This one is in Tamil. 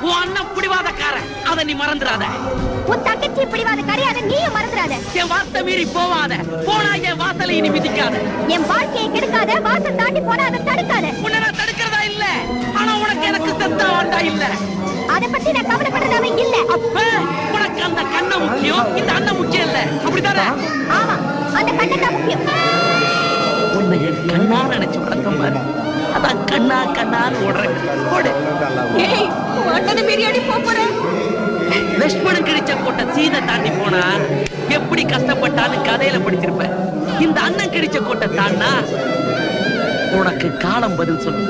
உன் அண்ணன் பிடிவாதக்காரன், அதை நீ மறந்துடாத. உன் தங்கச்சி பிடிவாதக்காரி, அதை நீயும் மறந்துடாத. என் வார்த்தை மீறி போவாத, போனா என் வாசலை இனி மிதிக்காத. என் வாழ்க்கையை கெடுக்காத, வாசல் தாண்டி போனா அதை தடுக்காத. உன்னை நான் தடுக்கிறதா இல்ல, ஆனா உனக்கு எனக்கு செத்தா வேண்டா இல்ல. அதை பத்தி நான் கவலைப்படுறதாவே இல்ல. அப்ப உனக்கு அந்த கண்ண முக்கியம், இந்த அண்ணன் முக்கியம் இல்ல, அப்படித்தானே? ஆமா, அந்த கண்ணை தான் முக்கியம். உன்னை என் கண்ணா நினைச்சு வளர்த்த மாதிரி, அதான் கண்ணா கண்ணான்னு ஓடுறேன். ஓடு. ஏய், அண்ணனை மீறியாடி போற. லட்சுமணன் கிழிச்ச கோட்டை சீதை தாண்டி போனா எப்படி கஷ்டப்பட்டான்னு கதையில படிச்சிருப்ப. இந்த அண்ணன் கிழிச்ச கோட்டை தாண்டா உனக்கு காலம் பதில் சொல்லு.